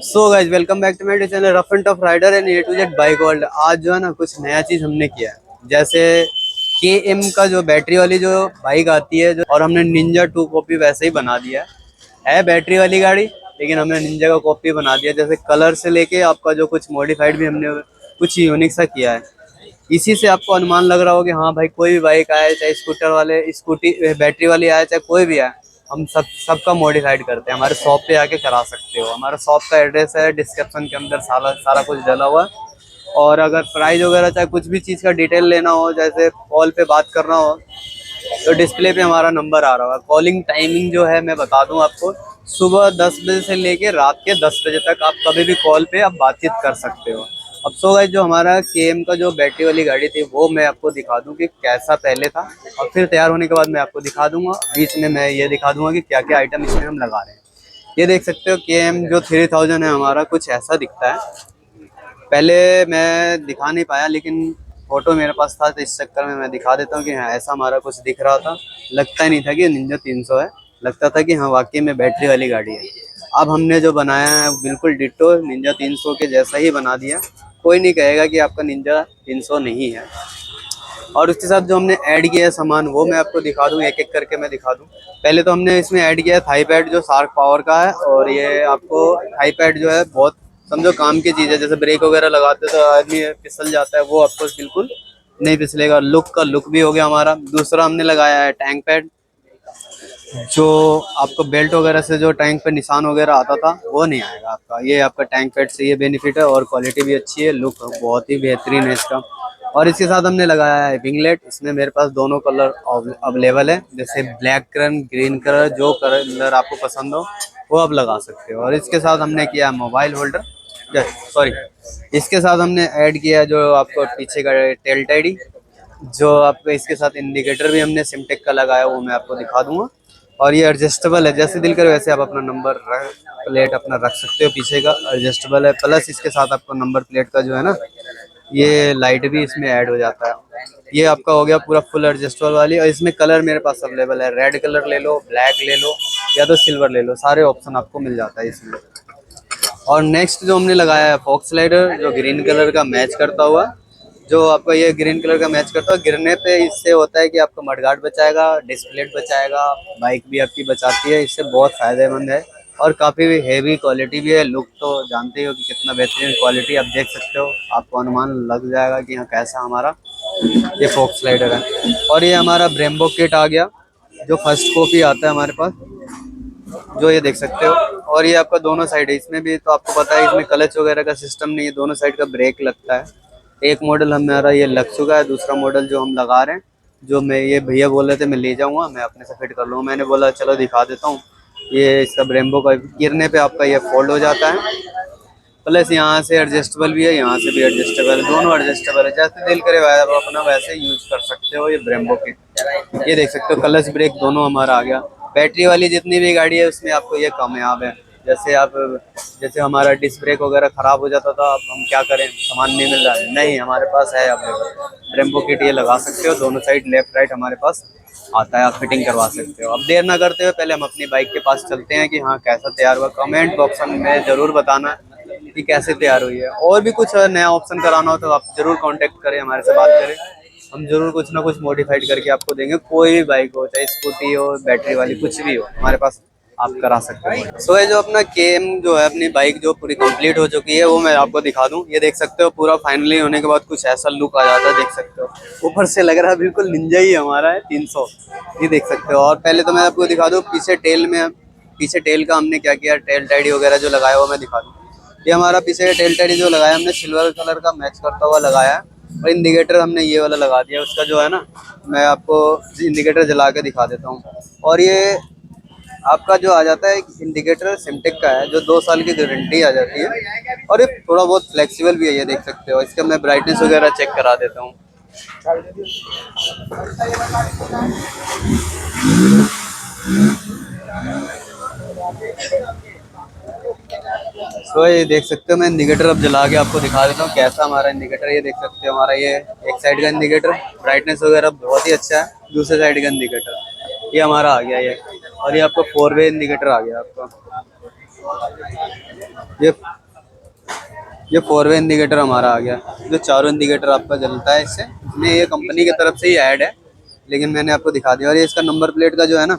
So guys welcome back to my channel rough and tough rider and A to Z bike world. आज जो है ना कुछ नया चीज हमने किया है। जैसे KM का जो बैटरी वाली जो बाइक आती है जो, और हमने निंजा 2 कॉपी वैसे ही बना दिया है बैटरी वाली गाड़ी, लेकिन हमने निंजा का कॉपी बना दिया। जैसे कलर से लेके आपका जो कुछ मॉडिफाइड भी हमने कुछ यूनिक सा किया है। इसी से आपको अनुमान लग रहा हो कि हाँ भाई, कोई भी बाइक आए, चाहे स्कूटर वाले स्कूटी बैटरी वाली आए, चाहे कोई भी आए, हम सबका मॉडिफाइड करते हैं। हमारे शॉप पे आके करा सकते हो। हमारा शॉप का एड्रेस है डिस्क्रिप्शन के अंदर, सारा सारा कुछ डला हुआ है। और अगर प्राइस वगैरह चाहे कुछ भी चीज़ का डिटेल लेना हो, जैसे कॉल पे बात करना हो, तो डिस्प्ले पे हमारा नंबर आ रहा है। कॉलिंग टाइमिंग जो है मैं बता दूं आपको, सुबह 10 बजे से लेके रात के 10 बजे तक आप कभी भी कॉल पे आप बातचीत कर सकते हो। अब सो गाइस, जो हमारा KM का जो बैटरी वाली गाड़ी थी वो मैं आपको दिखा दूं कि कैसा पहले था, और फिर तैयार होने के बाद मैं आपको दिखा दूंगा। बीच में मैं ये दिखा दूंगा कि क्या क्या आइटम इसमें हम लगा रहे हैं। ये देख सकते हो KM जो 3000 है हमारा, कुछ ऐसा दिखता है। पहले मैं दिखा नहीं पाया, लेकिन फोटो मेरे पास था, तो इस चक्कर में मैं दिखा देता हूँ कि हाँ ऐसा हमारा कुछ दिख रहा था। लगता ही नहीं था कि निंजा 300 है, लगता था कि हाँ वाकई में बैटरी वाली गाड़ी है। अब हमने जो बनाया है वो बिल्कुल डिट्टो निंजा 300 के जैसा ही बना दिया। कोई नहीं कहेगा कि आपका निंजा 300 नहीं है। और उसके साथ जो हमने ऐड किया है सामान, वो मैं आपको दिखा दूँ, एक एक करके मैं दिखा दूँ। पहले तो हमने इसमें ऐड किया है थाई पैड जो शार्क पावर का है। और ये आपको थाई पैड जो है बहुत समझो काम की चीज़ है। जैसे ब्रेक वगैरह लगाते तो आदमी फिसल जाता है, वो आपको बिल्कुल नहीं फिसलेगा। लुक का लुक भी हो गया हमारा। दूसरा हमने लगाया है टैंक पैड, जो आपको बेल्ट वगैरह से जो टैंक पे निशान वगैरह आता था वो नहीं आएगा आपका। ये आपका टैंक पैड से ये बेनिफिट है, और क्वालिटी भी अच्छी है, लुक बहुत ही बेहतरीन है इसका। और इसके साथ हमने लगाया है विंगलेट। इसमें मेरे पास दोनों कलर अवेलेबल है, जैसे ब्लैक कलर, ग्रीन कलर, जो कलर आपको पसंद हो वो आप लगा सकते हो। और इसके साथ हमने किया मोबाइल होल्डर, सॉरी, इसके साथ हमने ऐड किया जो आपको पीछे का टेल टाइडी, जो आपको इसके साथ इंडिकेटर भी हमने सिमटेक का लगाया, वो मैं आपको दिखा दूंगा। और ये एडजस्टेबल है, जैसे दिल करे वैसे आप अपना नंबर प्लेट अपना रख सकते हो। पीछे का एडजस्टेबल है, प्लस इसके साथ आपको नंबर प्लेट का जो है ना, ये लाइट भी इसमें ऐड हो जाता है। ये आपका हो गया पूरा फुल एडजस्टेबल वाली। और इसमें कलर मेरे पास अवेलेबल है, रेड कलर ले लो, ब्लैक ले लो, या तो सिल्वर ले लो, सारे ऑप्शन आपको मिल जाता है इसमें। और नेक्स्ट जो हमने लगाया है फॉग स्लाइडर, जो ग्रीन कलर का मैच करता हुआ, जो आपका ये ग्रीन कलर का मैच करता है। गिरने पे इससे होता है कि आपका मडगार्ड बचाएगा, डिस्प्लेट बचाएगा, बाइक भी आपकी बचाती है। इससे बहुत फायदेमंद है, और काफ़ी हेवी क्वालिटी भी है। लुक तो जानते ही हो कि कितना बेहतरीन क्वालिटी, आप देख सकते हो, आपको अनुमान लग जाएगा कि हाँ कैसा हमारा ये फॉग स्लाइडर है। और ये हमारा ब्रेम्बो किट आ गया, जो फर्स्ट कॉपी आता है हमारे पास, जो ये देख सकते हो। और ये आपका दोनों साइड है, इसमें भी तो आपको पता है इसमें क्लच वगैरह का सिस्टम नहीं है, दोनों साइड का ब्रेक लगता है। एक मॉडल हमारा ये लग चुका है, दूसरा मॉडल जो हम लगा रहे हैं, जो मैं ये भैया बोल रहे थे मैं ले जाऊंगा, मैं अपने से फिट कर लूँगा। मैंने बोला चलो दिखा देता हूँ। ये इसका ब्रेम्बो का गिरने पे आपका ये फोल्ड हो जाता है, प्लस यहाँ से एडजस्टेबल भी है, यहाँ से भी एडजस्टेबल है, दोनों एडजस्टेबल है। जैसे दिल करे आप अपना वैसे यूज कर सकते हो। ये ब्रेम्बो की ये देख सकते हो, क्लच ब्रेक दोनों हमारा आ गया। बैटरी वाली जितनी भी गाड़ी है उसमें आपको ये कामयाब है। जैसे आप, जैसे हमारा डिस्क ब्रेक वगैरह खराब हो जाता था, अब हम क्या करें, सामान नहीं मिल रहा है, नहीं हमारे पास है अवेलेबल ब्रेम्बो किट। ये लगा सकते हो, दोनों साइड लेफ्ट राइट हमारे पास आता है, आप फिटिंग करवा सकते हो। अब देर ना करते हुए पहले हम अपनी बाइक के पास चलते हैं कि हाँ कैसा तैयार हुआ। कमेंट बॉक्स में ज़रूर बताना कि कैसे तैयार हुई है। और भी कुछ नया ऑप्शन कराना हो तो आप ज़रूर कांटेक्ट करें, हमारे से बात करें, हम जरूर कुछ ना कुछ मॉडिफाइड करके आपको देंगे। कोई भी बाइक हो, चाहे स्कूटी हो, बैटरी वाली, कुछ भी हो, हमारे पास आप करा सकते हो। सो ये जो अपना KM जो है, अपनी बाइक जो पूरी कंप्लीट हो चुकी है, वो मैं आपको दिखा दूं। ये देख सकते हो, पूरा फाइनली होने के बाद कुछ ऐसा लुक आ जाता है, देख सकते हो। ऊपर से लग रहा है बिल्कुल निंजा ही हमारा है 300, ये देख सकते हो। और पहले तो मैं आपको दिखा दूं पीछे टेल में, पीछे टेल का हमने क्या किया, टेल टाइडी वगैरह जो लगाया हुआ मैं दिखा दूं। ये हमारा पीछे टेल टाइडी जो लगाया हमने सिल्वर कलर का मैच करता हुआ लगाया है। और इंडिकेटर हमने ये वाला लगा दिया, उसका जो है ना, मैं आपको इंडिकेटर जला के दिखा देता हूँ। और ये आपका जो आ जाता है इंडिकेटर सिमटेक का है, जो 2 साल की गारंटी आ जाती है। और ये थोड़ा बहुत फ्लेक्सिबल भी है, ये देख सकते हो। इसका मैं ब्राइटनेस वगैरह चेक करा देता हूँ। तो ये देख सकते हो, मैं इंडिकेटर अब जला के आपको दिखा देता हूँ कैसा हमारा इंडिकेटर। ये देख सकते हो, हमारा ये एक साइड का इंडिकेटर ब्राइटनेस वगैरह बहुत ही अच्छा है। दूसरे साइड का इंडिकेटर ये हमारा आ गया ये। और ये आपको 4 वे इंडिकेटर आ गया आपका। ये ये 4 वे इंडिकेटर हमारा आ गया, जो चारों इंडिकेटर आपका जलता है इससे। ये कंपनी की तरफ से ही ऐड है, लेकिन मैंने आपको दिखा दिया। और ये इसका नंबर प्लेट का जो है ना,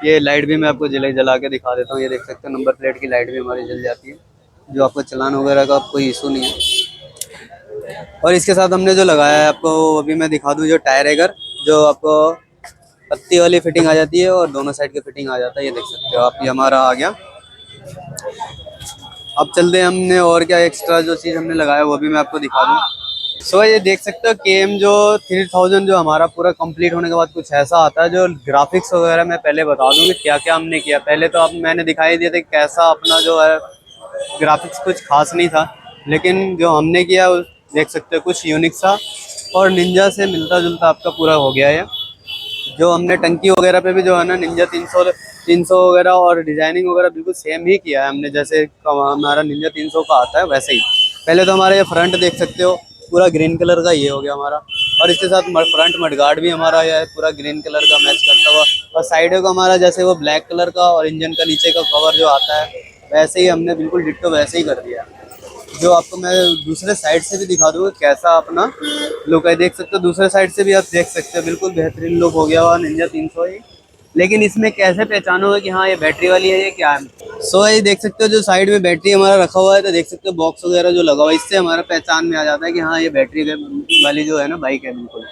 ये लाइट भी मैं आपको जला के दिखा देता हूँ। ये देख सकते हो नंबर प्लेट की लाइट भी हमारी जल जाती है, जो आपको चलान वगैरह का कोई इशू नहीं है। और इसके साथ हमने जो लगाया है आपको, वो भी मैं दिखा दूँ। जो टायर एगर, जो आपको पत्ती वाली फिटिंग आ जाती है और दोनों साइड की फिटिंग आ जाता है, ये देख सकते हो आप। ये हमारा आ गया। अब चलते हैं हमने और क्या एक्स्ट्रा जो चीज़ हमने लगाया वो भी मैं आपको दिखा दूँ। सो ये देख सकते हो KM जो 3000 जो हमारा पूरा कंप्लीट होने के बाद कुछ ऐसा आता है। जो ग्राफिक्स वगैरह मैं पहले बता दूं कि क्या क्या हमने किया। पहले तो अब मैंने दिखाई दिया था कैसा अपना जो है ग्राफिक्स कुछ खास नहीं था, लेकिन जो हमने किया वो देख सकते हो कुछ यूनिक सा और निंजा से मिलता जुलता आपका पूरा हो गया है। जो हमने टंकी वगैरह पे भी जो है ना निंजा 300 वगैरह और डिजाइनिंग वगैरह बिल्कुल सेम ही किया है हमने, जैसे हमारा निंजा 300 का आता है वैसे ही। पहले तो हमारा ये फ्रंट देख सकते हो पूरा ग्रीन कलर का ये हो गया हमारा, और इसके साथ फ्रंट मडगार्ड भी हमारा यह है पूरा ग्रीन कलर का मैच करता हुआ। और साइडों का हमारा जैसे वो ब्लैक कलर का, और इंजन का नीचे का कवर जो आता है वैसे ही हमने बिल्कुल डिट्टो वैसे ही कर दिया है। जो आपको मैं दूसरे साइड से भी दिखा दूंगा कैसा अपना लुक है। देख सकते हो दूसरे साइड से भी आप देख सकते हो बिल्कुल बेहतरीन लुक हो गया हुआ निंजा 300 ही। लेकिन इसमें कैसे पहचानोगे कि हाँ ये बैटरी वाली है ये क्या है। सो ये देख सकते हो जो साइड में बैटरी हमारा रखा हुआ है, तो देख सकते हो बॉक्स वगैरह जो लगा हुआ है, इससे हमारा पहचान में आ जाता है कि हाँ ये बैटरी वाली जो है ना बाइक है बिल्कुल।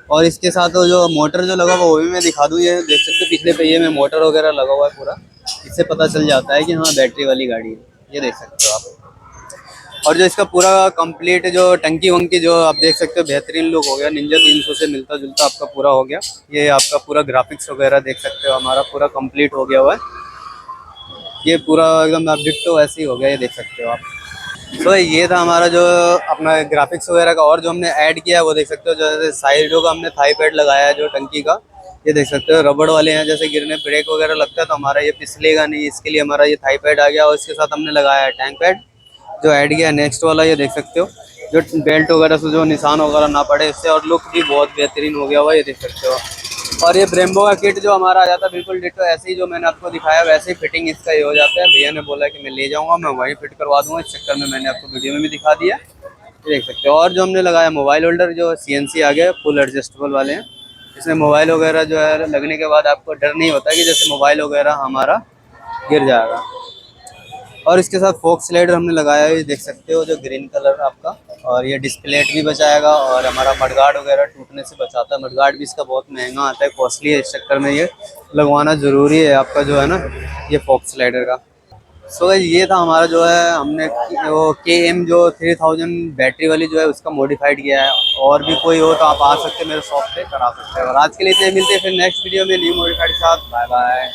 और इसके साथ जो मोटर जो लगा हुआ वो भी मैं दिखा दूँ। ये देख सकते हो पिछले पहिए में मोटर वगैरह लगा हुआ है पूरा, इससे पता चल जाता है कि हाँ बैटरी वाली गाड़ी है। ये देख सकते हो आप। और जो इसका पूरा कंप्लीट जो टंकी वंकी जो आप देख सकते हो बेहतरीन लुक हो गया, निंजा 300 से मिलता जुलता आपका पूरा हो गया। ये आपका पूरा ग्राफिक्स वगैरह देख सकते हो हमारा पूरा कंप्लीट हो गया हुआ है। ये पूरा एकदम आप डिट्टो ऐसे ही हो गया, ये देख सकते हो आप। तो ये था हमारा जो अपना ग्राफिक्स वगैरह का। और जो हमने ऐड किया है वो देख सकते हो, जैसे साइडों का हमने थाई पैड लगाया है जो टंकी का, ये देख सकते हो रबड़ वाले हैं। जैसे गिरने ब्रेक वगैरह लगता है तो हमारा ये फिसलेगा नहीं, इसके लिए हमारा ये थाई पैड आ गया। और इसके साथ हमने लगाया है टैंक पैड जो ऐड किया है नेक्स्ट वाला, ये देख सकते हो। जो बेल्ट वगैरह से जो निशान वगैरह ना पड़े इससे, और लुक भी बहुत बेहतरीन हो गया हुआ, ये देख सकते हो। और ये ब्रेम्बो का किट जो हमारा आ जाता है बिल्कुल डिट्टो ऐसे ही जो मैंने आपको दिखाया वैसे ही फिटिंग इसका ये हो जाता है। भैया ने बोला कि मैं ले जाऊंगा, मैं वहीं फिट करवा दूंगा, इस चक्कर में मैंने आपको वीडियो में भी दिखा दिया, ये देख सकते हो। और जो हमने लगाया मोबाइल होल्डर जो CNC आ गया फुल एडजस्टेबल वाले हैं, इसमें मोबाइल वगैरह जो है लगने के बाद आपको डर नहीं होता कि जैसे मोबाइल वगैरह हमारा गिर जाएगा। और इसके साथ फोक स्लाइडर हमने लगाया है, ये देख सकते हो जो ग्रीन कलर आपका। और ये डिस्प्लेट भी बचाएगा और हमारा मडगार्ड वगैरह टूटने से बचाता है। मडगार्ड भी इसका बहुत महंगा आता है, कॉस्टली है, इस चक्कर में ये लगवाना ज़रूरी है आपका जो है ना ये फोक स्लाइडर का। सो ये था हमारा जो है हमने वो KM जो 3000 बैटरी वाली जो है उसका मॉडिफाइड किया है। और भी कोई हो तो आप आ सकते हैं मेरे शॉप पे करा सकते हैं। और आज के लिए इतने मिलते हैं फिर नेक्स्ट वीडियो में न्यू मॉडिफाइड के साथ। Bye bye.